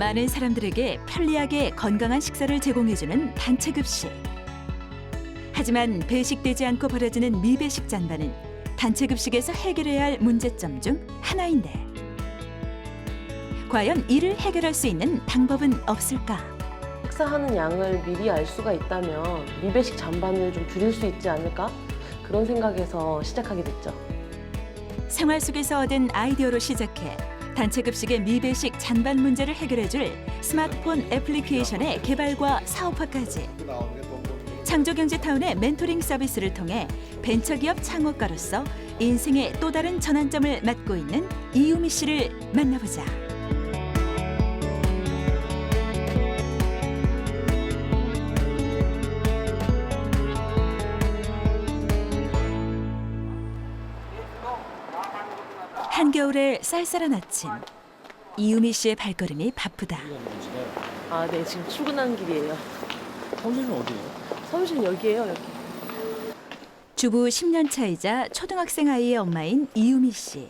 많은 사람들에게 편리하게 건강한 식사를 제공해주는 단체 급식. 하지만 배식되지 않고 버려지는 미배식 잔반은 단체 급식에서 해결해야 할 문제점 중 하나인데, 과연 이를 해결할 수 있는 방법은 없을까? 식사하는 양을 미리 알 수가 있다면 미배식 잔반을 좀 줄일 수 있지 않을까? 그런 생각에서 시작하게 됐죠. 생활 속에서 얻은 아이디어로 시작해 단체 급식의 미배식 잔반 문제를 해결해줄 스마트폰 애플리케이션의 개발과 사업화까지. 창조경제타운의 멘토링 서비스를 통해 벤처기업 창업가로서 인생의 또 다른 전환점을 맞고 있는 이유미 씨를 만나보자. 한겨울의 쌀쌀한 아침, 이유미 씨의 발걸음이 바쁘다. 아, 네, 지금 출근하는 길이에요. 사무실은 어디예요? 사무실은 여기예요, 여기. 주부 10년 차이자 초등학생 아이의 엄마인 이유미 씨.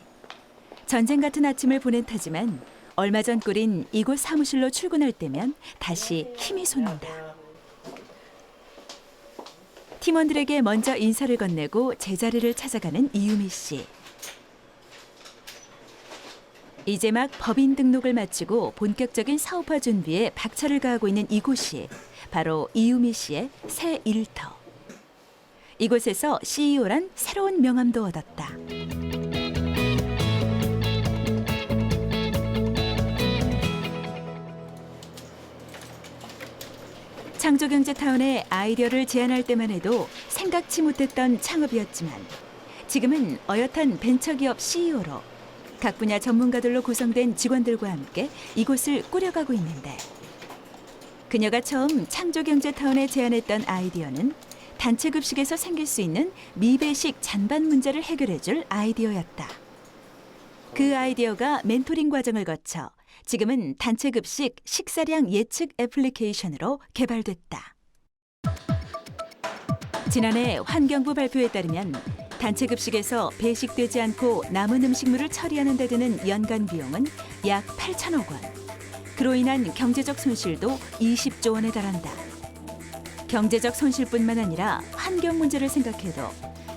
전쟁 같은 아침을 보낸 터지만 얼마 전 꾸린 이곳 사무실로 출근할 때면 다시 힘이 솟는다. 팀원들에게 먼저 인사를 건네고 제자리를 찾아가는 이유미 씨. 이제 막 법인 등록을 마치고 본격적인 사업화 준비에 박차를 가하고 있는 이곳이 바로 이유미 씨의 새 일터. 이곳에서 CEO란 새로운 명함도 얻었다. 창조경제타운에 아이디어를 제안할 때만 해도 생각지 못했던 창업이었지만 지금은 어엿한 벤처기업 CEO로 각 분야 전문가들로 구성된 직원들과 함께 이곳을 꾸려가고 있는데, 그녀가 처음 창조경제타운에 제안했던 아이디어는 단체 급식에서 생길 수 있는 미배식 잔반 문제를 해결해줄 아이디어였다. 그 아이디어가 멘토링 과정을 거쳐 지금은 단체 급식 식사량 예측 애플리케이션으로 개발됐다. 지난해 환경부 발표에 따르면 단체 급식에서 배식되지 않고 남은 음식물을 처리하는 데 드는 연간 비용은 약 8천억 원. 그로 인한 경제적 손실도 20조 원에 달한다. 경제적 손실뿐만 아니라 환경 문제를 생각해도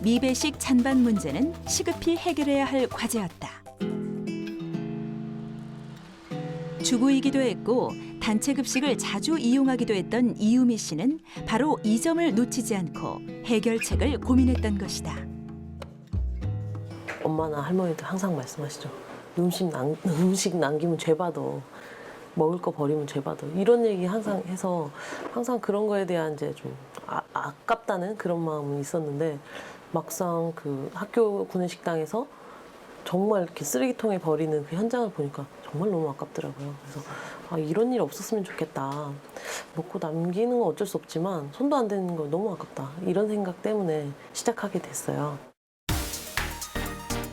미배식 잔반 문제는 시급히 해결해야 할 과제였다. 주부이기도 했고 단체 급식을 자주 이용하기도 했던 이유미 씨는 바로 이 점을 놓치지 않고 해결책을 고민했던 것이다. 엄마나 할머니도 항상 말씀하시죠. 음식 남기면 죄받아. 먹을 거 버리면 죄받아. 이런 얘기 항상 해서 항상 그런 거에 대한 이제 좀 아깝다는 그런 마음은 있었는데, 막상 그 학교 구내식당에서 정말 이렇게 쓰레기통에 버리는 그 현장을 보니까 정말 너무 아깝더라고요. 그래서 이런 일 없었으면 좋겠다. 먹고 남기는 건 어쩔 수 없지만 손도 안 대는 거 너무 아깝다. 이런 생각 때문에 시작하게 됐어요.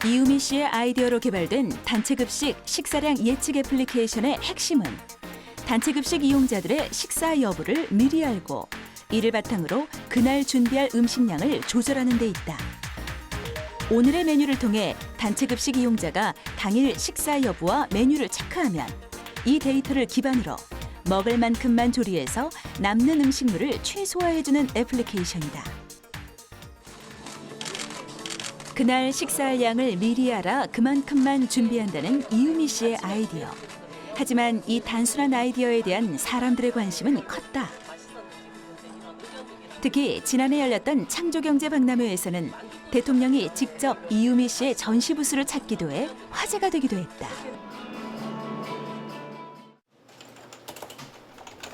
이유미 씨의 아이디어로 개발된 단체급식 식사량 예측 애플리케이션의 핵심은 단체급식 이용자들의 식사 여부를 미리 알고 이를 바탕으로 그날 준비할 음식량을 조절하는 데 있다. 오늘의 메뉴를 통해 단체급식 이용자가 당일 식사 여부와 메뉴를 체크하면 이 데이터를 기반으로 먹을 만큼만 조리해서 남는 음식물을 최소화해주는 애플리케이션이다. 그날 식사할 양을 미리 알아 그만큼만 준비한다는 이유미 씨의 아이디어. 하지만 이 단순한 아이디어에 대한 사람들의 관심은 컸다. 특히 지난해 열렸던 창조경제박람회에서는 대통령이 직접 이유미 씨의 전시 부스를 찾기도 해 화제가 되기도 했다.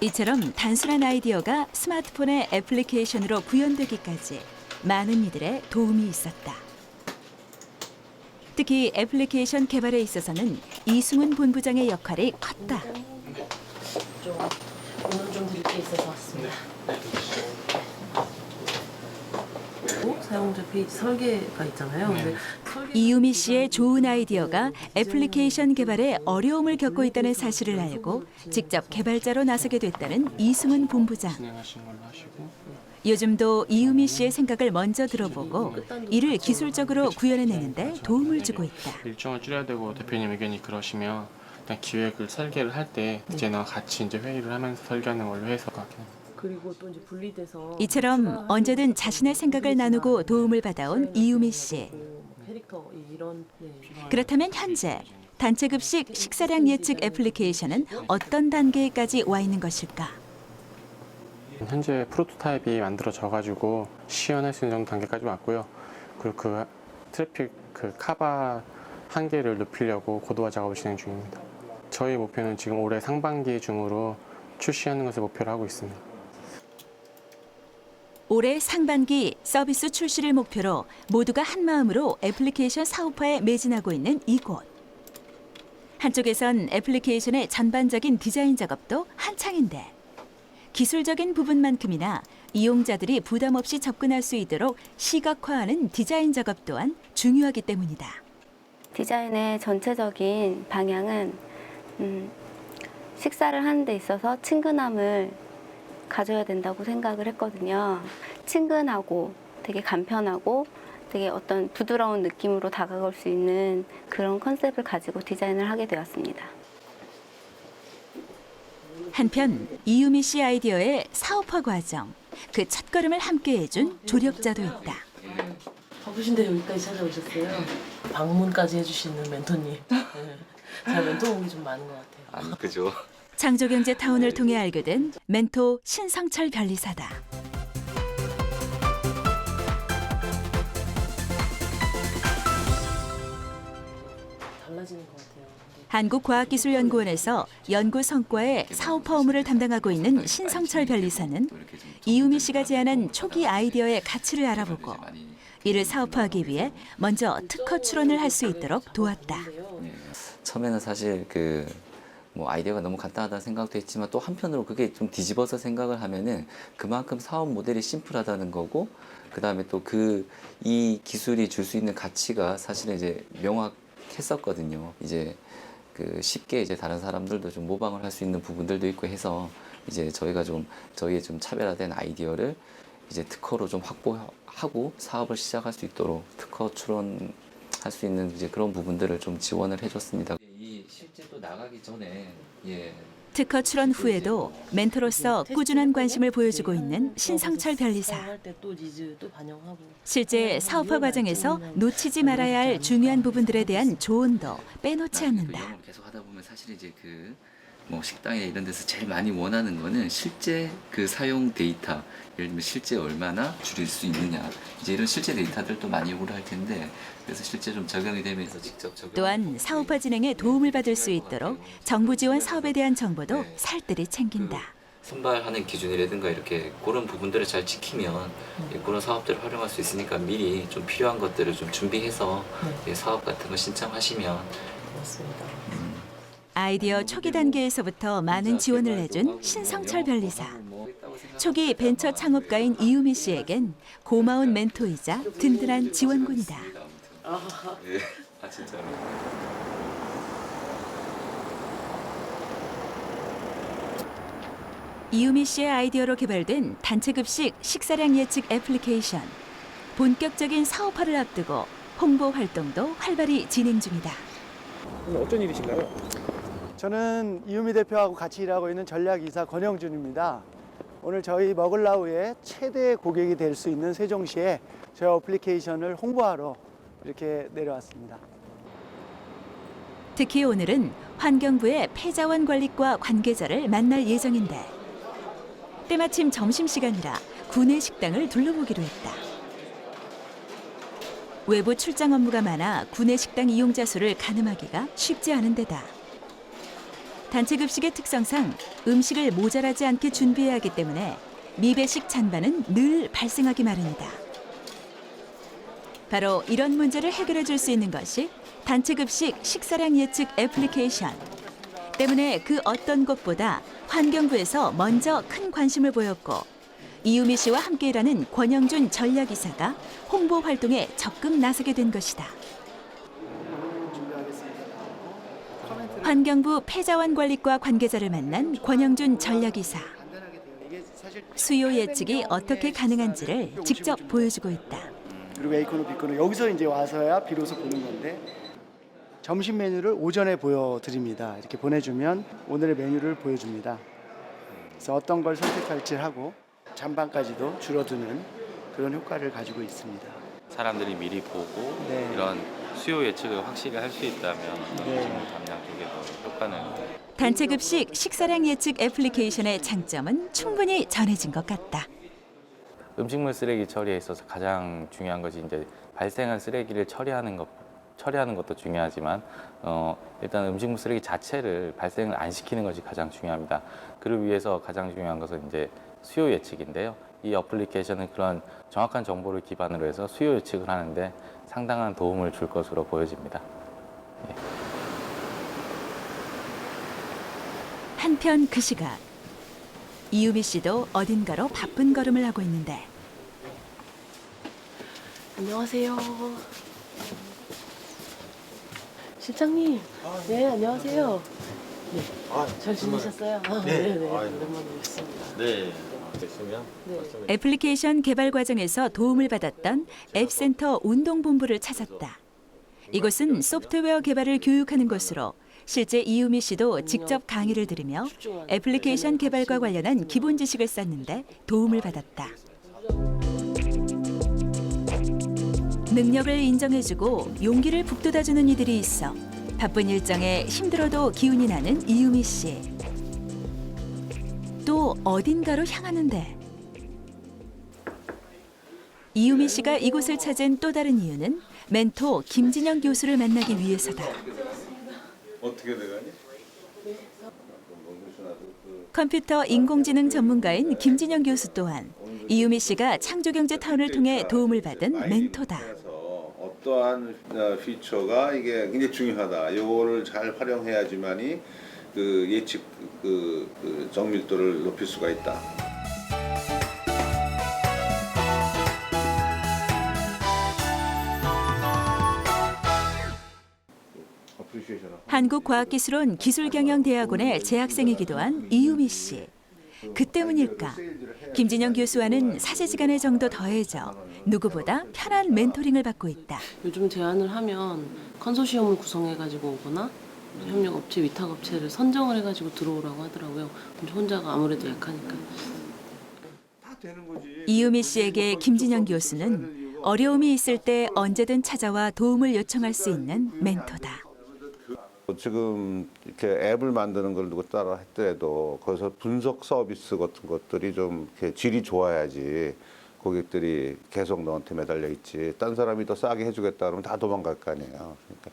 이처럼 단순한 아이디어가 스마트폰의 애플리케이션으로 구현되기까지 많은 이들의 도움이 있었다. 특히 애플리케이션 개발에 있어서는 이승훈 본부장의 역할이 컸다. 오늘 좀 드릴 게 있어서 왔습니다. 사용자 페이지 설계가 있잖아요. 근데 이유미 씨의 좋은 아이디어가 애플리케이션 개발에 어려움을 겪고 있다는 사실을 알고 직접 개발자로 나서게 됐다는 이승훈 본부장. 요즘도 이유미 씨의 생각을 먼저 들어보고 이를 기술적으로 구현해내는데 도움을 주고 있다. 일정을 줄여야 되고 대표님 의견이 그러시면 일단 기획을 설계를 할 때 디자이너와 같이 이제 회의를 하면서 설계하는 걸로 해서 그리고 또 이제 분리돼서 이처럼 언제든 자신의 생각을 나누고 도움을 받아온 이유미 씨. 캐릭터 이런 그렇다면 현재 단체 급식 식사량 예측 애플리케이션은 어떤 단계까지 와 있는 것일까? 현재 프로토타입이 만들어져가지고 시연할 수 있는 정도 단계까지 왔고요. 그리고 그 트래픽 그 카바 한계를 높이려고 고도화 작업을 진행 중입니다. 저희 목표는 지금 올해 상반기 중으로 출시하는 것을 목표로 하고 있습니다. 올해 상반기 서비스 출시를 목표로 모두가 한마음으로 애플리케이션 사업화에 매진하고 있는 이곳. 한쪽에선 애플리케이션의 전반적인 디자인 작업도 한창인데 기술적인 부분만큼이나 이용자들이 부담 없이 접근할 수 있도록 시각화하는 디자인 작업 또한 중요하기 때문이다. 디자인의 전체적인 방향은 식사를 하는 데 있어서 친근함을 가져야 된다고 생각을 했거든요. 친근하고 되게 간편하고 되게 어떤 부드러운 느낌으로 다가갈 수 있는 그런 컨셉을 가지고 디자인을 하게 되었습니다. 한편 이유미 씨 아이디어의 사업화 과정, 그 첫걸음을 함께 해준 조력자도 있다. 바쁘신데 여기까지 찾아오셨어요. 방문까지 해주시는 멘토님. 네. 제가 멘토복이 좀 많은 것 같아요. 그죠. 창조경제타운을 통해 알게 된 멘토 신성철 변리사다. 달라지는 것 같아요. 한국과학기술연구원에서 연구 성과의 사업화 업무를 담당하고 있는 신성철 변리사는 이유미 씨가 제안한 초기 아이디어의 가치를 알아보고 이를 사업화하기 위해 먼저 특허 출원을 할 수 있도록 도왔다. 처음에는 사실 뭐 아이디어가 너무 간단하다는 생각도 했지만 또 한편으로 그게 좀 뒤집어서 생각을 하면은 그만큼 사업 모델이 심플하다는 거고 그다음에 또 이 기술이 줄 수 있는 가치가 사실은 이제 명확했었거든요. 이제 쉽게 이제 다른 사람들도 좀 모방을 할 수 있는 부분들도 있고 해서 이제 저희가 저희의 좀 차별화된 아이디어를 이제 특허로 좀 확보하고 사업을 시작할 수 있도록 특허 출원할 수 있는 이제 그런 부분들을 좀 지원을 해줬습니다. 이 실제 또 나가기 전에 특허 출원 후에도 멘토로서 꾸준한 관심을 보여주고 있는 신성철 변리사. 실제 사업화 과정에서 놓치지 말아야 할 중요한 부분들에 대한 조언도 빼놓지 않는다. 영업을 계속 하다 보면 사실 이제 뭐 식당에 이런 데서 제일 많이 원하는 거는 실제 사용 데이터, 예를 들면 실제 얼마나 줄일 수 있느냐, 이제 이런 실제 데이터들도 많이 요구를 할 텐데 그래서 실제 좀 적용이 되면서 직접 적용. 또한 사업화 진행에 도움을 받을 수 있도록 정부 지원 사업에 대한 정보도 살뜰히 챙긴다. 선발하는 기준이라든가 이렇게 그런 부분들을 잘 지키면 그런 사업들을 활용할 수 있으니까 미리 좀 필요한 것들을 좀 준비해서 사업 같은 거 신청하시면. 맞습니다. 아이디어 초기 단계에서부터 많은 지원을 해준 신성철 변리사. 초기 벤처 창업가인 이유미 씨에겐 고마운 멘토이자 든든한 지원군이다. 진짜로. 이유미 씨의 아이디어로 개발된 단체급식 식사량 예측 애플리케이션. 본격적인 사업화를 앞두고 홍보 활동도 활발히 진행 중이다. 오늘 어떤 일이신가요? 저는 이유미 대표하고 같이 일하고 있는 전략이사 권영준입니다. 오늘 저희 먹을라우의 최대 고객이 될 수 있는 세종시에 저희 어플리케이션을 홍보하러 이렇게 내려왔습니다. 특히 오늘은 환경부의 폐자원 관리과 관계자를 만날 예정인데 때마침 점심시간이라 구내 식당을 둘러보기로 했다. 외부 출장 업무가 많아 구내 식당 이용자 수를 가늠하기가 쉽지 않은 데다 단체 급식의 특성상 음식을 모자라지 않게 준비해야 하기 때문에 미배식 찬반은 늘 발생하기 마련이다. 바로 이런 문제를 해결해 줄 수 있는 것이 단체 급식 식사량 예측 애플리케이션. 때문에 그 어떤 것보다 환경부에서 먼저 큰 관심을 보였고 이유미 씨와 함께 일하는 권영준 전략이사가 홍보 활동에 적극 나서게 된 것이다. 환경부 폐자원 관리과 관계자를 만난 권영준 전략이사. 수요 예측이 어떻게 가능한지를 직접 보여주고 있다. 그리고 A코너, B코너 여기서 이제 와서야 비로소 보는 건데 점심 메뉴를 오전에 보여드립니다. 이렇게 보내주면 오늘의 메뉴를 보여줍니다. 그래서 어떤 걸 선택할지 하고 잔반까지도 줄어드는 그런 효과를 가지고 있습니다. 사람들이 미리 보고 네. 이런 수요 예측을 확실히 할 수 있다면 네. 음식물 감량 쪽에 더 효과는 단체 급식 식사량 예측 애플리케이션의 장점은 충분히 전해진 것 같다. 음식물 쓰레기 처리에 있어서 가장 중요한 것이 이제 발생한 쓰레기를 처리하는 것도 중요하지만 일단 음식물 쓰레기 자체를 발생을 안 시키는 것이 가장 중요합니다. 그를 위해서 가장 중요한 것은 이제 수요 예측인데요. 이 어플리케이션은 그런 정확한 정보를 기반으로 해서 수요 예측을 하는데 상당한 도움을 줄 것으로 보여집니다. 한편 그 시각 이유미 씨도 어딘가로 바쁜 걸음을 하고 있는데 안녕하세요. 실장님. 네, 안녕하세요. 네. 잘 지내셨어요? 네. 오랜만에 뵙습니다. 네. 됐으면 애플리케이션 개발 과정에서 도움을 받았던 앱센터 운동본부를 찾았다. 이곳은 소프트웨어 개발을 교육하는 곳으로 실제 이유미 씨도 직접 강의를 들으며 애플리케이션 개발과 관련한 기본 지식을 쌓는데 도움을 받았다. 능력을 인정해주고 용기를 북돋아주는 이들이 있어 바쁜 일정에 힘들어도 기운이 나는 이유미 씨. 또 어딘가로 향하는데 이유미 씨가 이곳을 찾은 또 다른 이유는 멘토 김진영 교수를 만나기 위해서다. 어떻게 돼가니? 컴퓨터 인공지능 전문가인 김진영 교수 또한 이유미 씨가 창조경제타운을 통해 도움을 받은 멘토다. 어떠한 피처가 이게 굉장히 중요하다. 이거를 잘 활용해야지만이 그 예측 그 정밀도를 높일 수가 있다. 한국과학기술원 기술경영대학원의 재학생이기도 한 이유미 씨. 그 때문일까? 김진영 교수와는 사제지간의 정도 더해져 누구보다 편한 멘토링을 받고 있다. 요즘 제안을 하면 컨소시엄을 구성해가지고 오거나 협력업체, 위탁업체를 선정을 해가지고 들어오라고 하더라고요. 근데 혼자가 아무래도 약하니까. 이유미 씨에게 김진영 교수는 어려움이 있을 때 언제든 찾아와 도움을 요청할 수 있는 멘토다. 지금 이렇게 앱을 만드는 걸 누구 따라 했더라도 거기서 분석 서비스 같은 것들이 좀 이렇게 질이 좋아야지 고객들이 계속 너한테 매달려 있지. 딴 사람이 더 싸게 해주겠다 그러면 다 도망갈 거 아니에요. 그러니까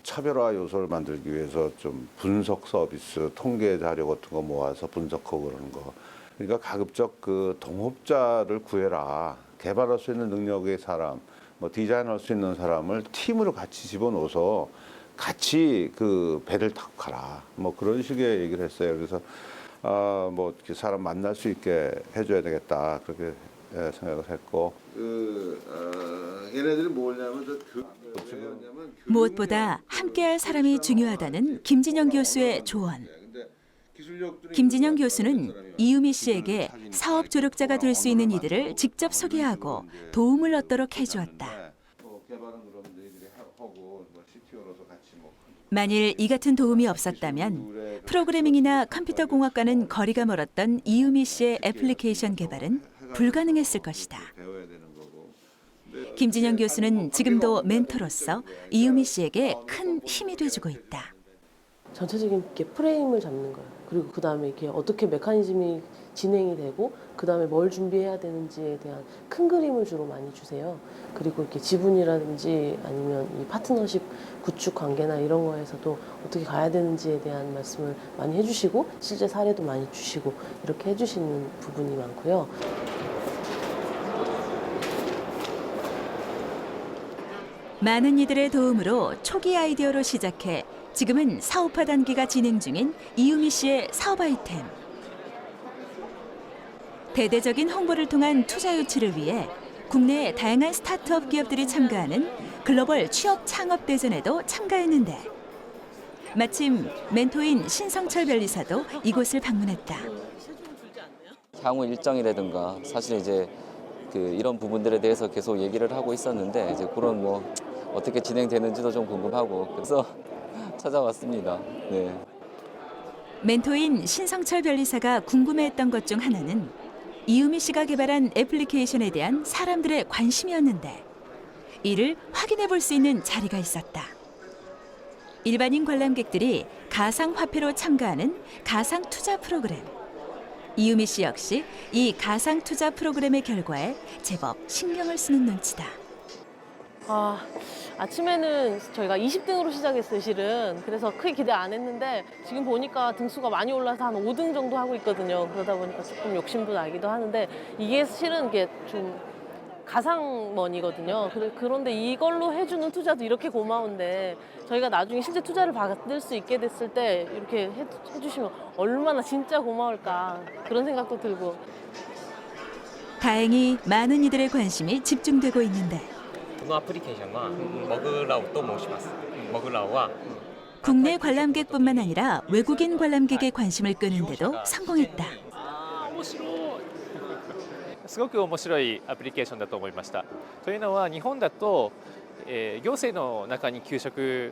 차별화 요소를 만들기 위해서 좀 분석 서비스, 통계 자료 같은 거 모아서 분석하고 그러는 거. 그러니까 가급적 그 동업자를 구해라. 개발할 수 있는 능력의 사람, 뭐 디자인할 수 있는 사람을 팀으로 같이 집어넣어서 같이 그 배를 타고 가라. 뭐 그런 식의 얘기를 했어요. 그래서 뭐 이렇게 사람 만날 수 있게 해줘야 되겠다. 그렇게 생각을 했고. 얘네들이 뭐냐면 무엇보다 함께할 사람이 중요하다는 김진영 교수의 조언. 김진영 교수는 이유미 씨에게 사업 조력자가 될 수 있는 이들을 직접 소개하고 도움을 얻도록 해주었다. 만일 이 같은 도움이 없었다면 프로그래밍이나 컴퓨터 공학과는 거리가 멀었던 이유미 씨의 애플리케이션 개발은 불가능했을 것이다. 김진영 교수는 지금도 멘토로서 이유미 씨에게 큰 힘이 돼주고 있다. 전체적인 이렇게 프레임을 잡는 거예요. 그리고 그 다음에 이렇게 어떻게 메커니즘이 진행이 되고 그 다음에 뭘 준비해야 되는지에 대한 큰 그림을 주로 많이 주세요. 그리고 이렇게 지분이라든지 아니면 이 파트너십 구축 관계나 이런 거에서도 어떻게 가야 되는지에 대한 말씀을 많이 해주시고 실제 사례도 많이 주시고 이렇게 해주시는 부분이 많고요. 많은 이들의 도움으로 초기 아이디어로 시작해 지금은 사업화 단계가 진행 중인 이유미 씨의 사업 아이템. 대대적인 홍보를 통한 투자 유치를 위해 국내 다양한 스타트업 기업들이 참가하는 글로벌 취업 창업 대전에도 참가했는데 마침 멘토인 신성철 변리사도 이곳을 방문했다. 향후 일정이라든가 사실 이제 이런 부분들에 대해서 계속 얘기를 하고 있었는데 이제 그런 뭐 어떻게 진행되는지도 좀 궁금하고 그래서 찾아왔습니다. 네. 멘토인 신성철 변리사가 궁금해했던 것 중 하나는 이유미 씨가 개발한 애플리케이션에 대한 사람들의 관심이었는데 이를 확인해 볼 수 있는 자리가 있었다. 일반인 관람객들이 가상화폐로 참가하는 가상투자 프로그램. 이유미 씨 역시 이 가상투자 프로그램의 결과에 제법 신경을 쓰는 눈치다. 아침에는 저희가 20등으로 시작했어요, 실은. 그래서 크게 기대 안 했는데 지금 보니까 등수가 많이 올라서 한 5등 정도 하고 있거든요. 그러다 보니까 조금 욕심도 나기도 하는데 이게 실은 이게 좀 가상머니거든요. 그런데 이걸로 해주는 투자도 이렇게 고마운데 저희가 나중에 실제 투자를 받을 수 있게 됐을 때 이렇게 해주시면 얼마나 진짜 고마울까 그런 생각도 들고. 다행히 많은 이들의 관심이 집중되고 있는데 このアプリケーションはモグラオと申します。モグラオは 국내 관람객뿐만 아니라 외국인 관람객의 관심을 끄는데도 성공했다. すごく面白いアプリケーションだと思いました。というのは日本だと、行政の中に給食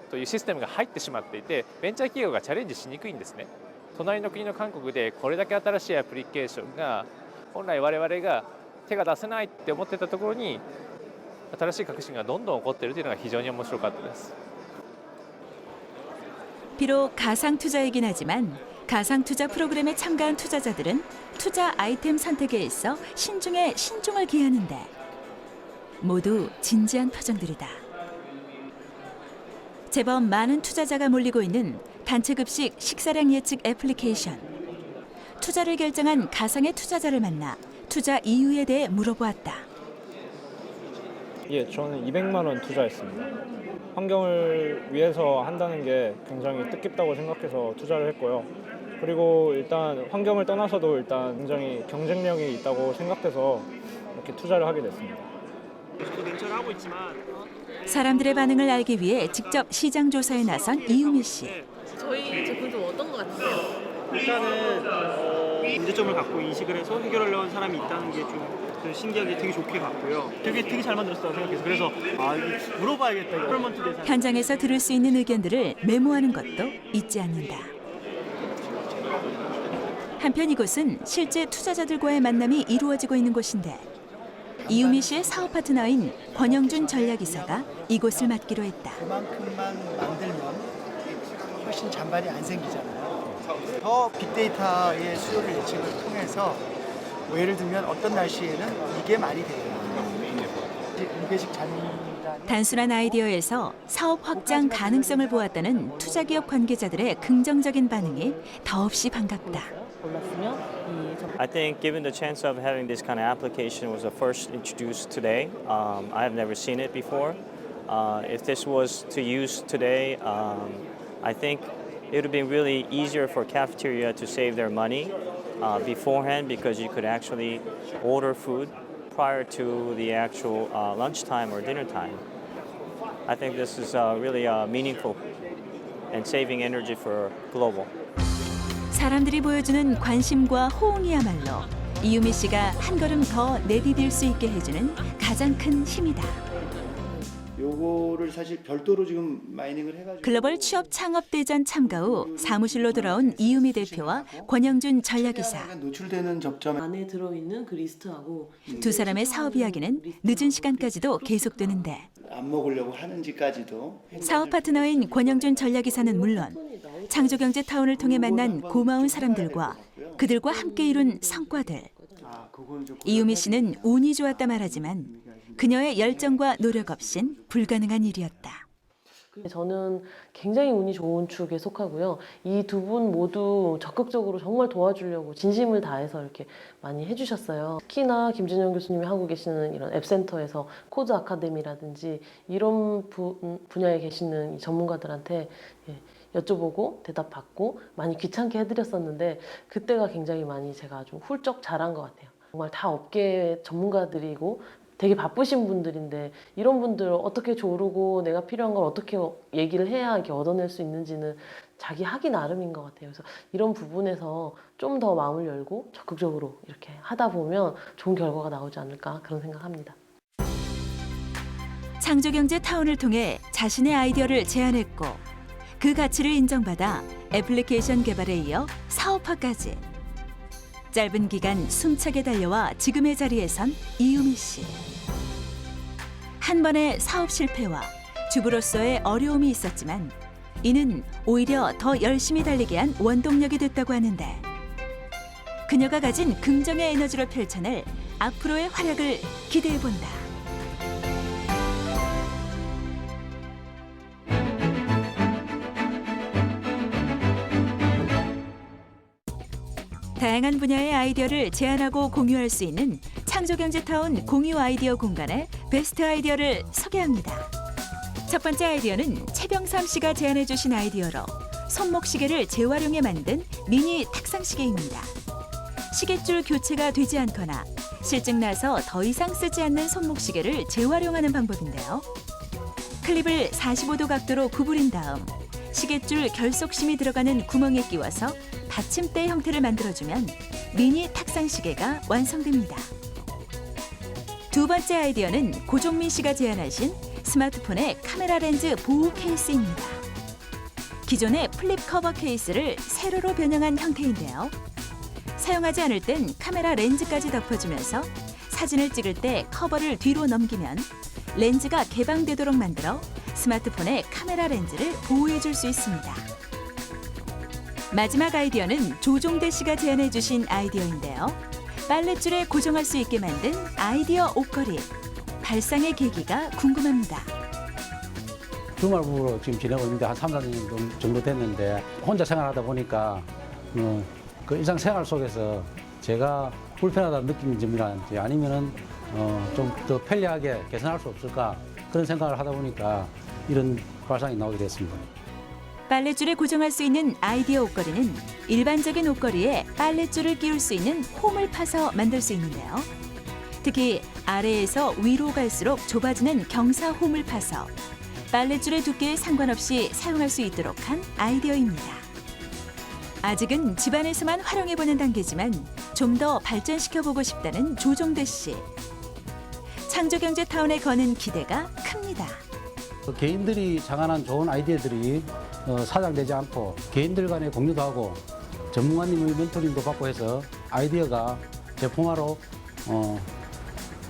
というシステムが入ってしまっていてベンチャー企業がチャレンジしにくいんですね。隣の国の韓国でこれだけ新しいアプリケーションが本来我々が手が出せないって思ってたところに新しい革新がどんどん起こっているというのが非常に面白かったです。 비록 가상 투자이긴 하지만 가상 투자 프로그램에 참가한 투자자들은 투자 아이템 선택에 있어 신중에 신중을 기하는데 모두 진지한 표정들이다. 제법 많은 투자자가 몰리고 있는 단체급식 식사량 예측 애플리케이션. 투자를 결정한 가상의 투자자를 만나 투자 이유에 대해 물어보았다. 예, 저는 200만 원 투자했습니다. 환경을 위해서 한다는 게 굉장히 뜻깊다고 생각해서 투자를 했고요. 그리고 일단 환경을 떠나서도 일단 굉장히 경쟁력이 있다고 생각해서 이렇게 투자를 하게 됐습니다. 사람들의 반응을 알기 위해 직접 시장 조사에 나선 이유미 씨. 저희 제품 좀 어떤 것 같으세요? 일단은 문제점을 갖고 인식을 해서 해결하려고 하는 사람이 있다는 게 좀 신기하게 되게 좋게 봤고요. 되게 잘 만들었다고 생각해서 그래서 이거 물어봐야겠다. 이거 대상. 현장에서 들을 수 있는 의견들을 메모하는 것도 잊지 않는다. 한편 이곳은 실제 투자자들과의 만남이 이루어지고 있는 곳인데 이유미 씨의 사업 파트너인 권영준 전략이사가 이곳을 맡기로 했다. 그만큼만 만들면 훨씬 잔발이 안 생기잖아요. 더 빅데이터의 수요를 예측을 통해서 뭐 예를 들면 어떤 날씨에는 이게 말이 돼요. 무게식 잔이라는 단순한 아이디어에서 사업 확장 가능성을 보았다는 투자기업 관계자들의 긍정적인 반응이 더없이 반갑다. I think given the chance of having this kind of application was the first introduced today, I have never seen it before. If this was to use today, I think it would have been really easier for cafeteria to save their money beforehand because you could actually order food prior to the actual lunchtime or dinner time. I think this is really meaningful and saving energy for global. 사람들이 보여주는 관심과 호응이야말로 이유미 씨가 한 걸음 더 내디딜 수 있게 해주는 가장 큰 힘이다. 요거를 사실 별도로 지금 마이닝을 해가지고 글로벌 취업 창업 대전 참가 후 사무실로 돌아온 이유미 대표와 권영준 전략이사. 노출되는 접점 안에 들어있는 그 리스트하고 두 사람의 사업 이야기는 늦은 시간까지도 계속되는데 안 먹으려고 하는지까지도 사업 파트너인 권영준 전략이사는 물론 창조경제타운을 통해 만난 고마운 사람들과 그들과 함께 이룬 성과들. 이유미 씨는 운이 좋았다 말하지만 그녀의 열정과 노력 없인 불가능한 일이었다. 저는 굉장히 운이 좋은 축에 속하고요. 이 두 분 모두 적극적으로 정말 도와주려고 진심을 다해서 이렇게 많이 해주셨어요. 특히나 김진영 교수님이 하고 계시는 이런 앱센터에서 코드 아카데미라든지 이런 분야에 계시는 이 전문가들한테 여쭤보고 대답받고 많이 귀찮게 해드렸었는데 그때가 굉장히 많이 제가 좀 훌쩍 잘한 것 같아요. 정말 다 업계 전문가들이고 되게 바쁘신 분들인데 이런 분들 어떻게 조르고 내가 필요한 걸 어떻게 얘기를 해야 이렇게 얻어낼 수 있는지는 자기 하기 나름인 것 같아요. 그래서 이런 부분에서 좀 더 마음을 열고 적극적으로 이렇게 하다 보면 좋은 결과가 나오지 않을까 그런 생각합니다. 창조경제타운을 통해 자신의 아이디어를 제안했고 그 가치를 인정받아 애플리케이션 개발에 이어 사업화까지. 짧은 기간 숨차게 달려와 지금의 자리에 선 이유미 씨. 한 번의 사업 실패와 주부로서의 어려움이 있었지만 이는 오히려 더 열심히 달리게 한 원동력이 됐다고 하는데 그녀가 가진 긍정의 에너지로 펼쳐낼 앞으로의 활약을 기대해본다. 다양한 분야의 아이디어를 제안하고 공유할 수 있는 창조경제타운 공유 아이디어 공간의 베스트 아이디어를 소개합니다. 첫 번째 아이디어는 최병삼 씨가 제안해 주신 아이디어로 손목시계를 재활용해 만든 미니 탁상시계입니다. 시계줄 교체가 되지 않거나 실증 나서 더 이상 쓰지 않는 손목시계를 재활용하는 방법인데요. 클립을 45도 각도로 구부린 다음 시계줄 결속심이 들어가는 구멍에 끼워서 받침대 형태를 만들어주면 미니 탁상시계가 완성됩니다. 두 번째 아이디어는 고종민 씨가 제안하신 스마트폰의 카메라 렌즈 보호 케이스입니다. 기존의 플립 커버 케이스를 세로로 변형한 형태인데요. 사용하지 않을 땐 카메라 렌즈까지 덮어주면서 사진을 찍을 때 커버를 뒤로 넘기면 렌즈가 개방되도록 만들어 스마트폰의 카메라 렌즈를 보호해줄 수 있습니다. 마지막 아이디어는 조종대 씨가 제안해 주신 아이디어인데요. 빨랫줄에 고정할 수 있게 만든 아이디어 옷걸이. 발상의 계기가 궁금합니다. 주말 부부로 지금 지내고 있는데 한 3, 4년 정도 됐는데 혼자 생활하다 보니까 그 일상생활 속에서 제가 불편하다는 느끼는 점이라든지 아니면은 좀 더 편리하게 개선할 수 없을까 그런 생각을 하다 보니까 이런 발상이 나오게 됐습니다. 빨랫줄에 고정할 수 있는 아이디어 옷걸이는 일반적인 옷걸이에 빨랫줄을 끼울 수 있는 홈을 파서 만들 수 있는데요. 특히 아래에서 위로 갈수록 좁아지는 경사 홈을 파서 빨랫줄의 두께에 상관없이 사용할 수 있도록 한 아이디어입니다. 아직은 집안에서만 활용해보는 단계지만 좀 더 발전시켜보고 싶다는 조종대 씨. 창조경제타운에 거는 기대가 큽니다. 개인들이 장안한 좋은 아이디어들이 사장되지 않고 개인들 간에 공유도 하고 전문가님의 멘토링도 받고 해서 아이디어가 제품화로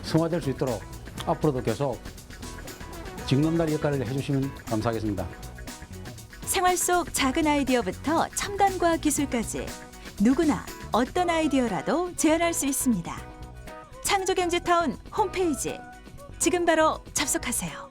승화될 수 있도록 앞으로도 계속 징검다리 역할을 해주시면 감사하겠습니다. 생활 속 작은 아이디어부터 첨단과 기술까지 누구나 어떤 아이디어라도 제안할 수 있습니다. 창조경제타운 홈페이지 지금 바로 접속하세요.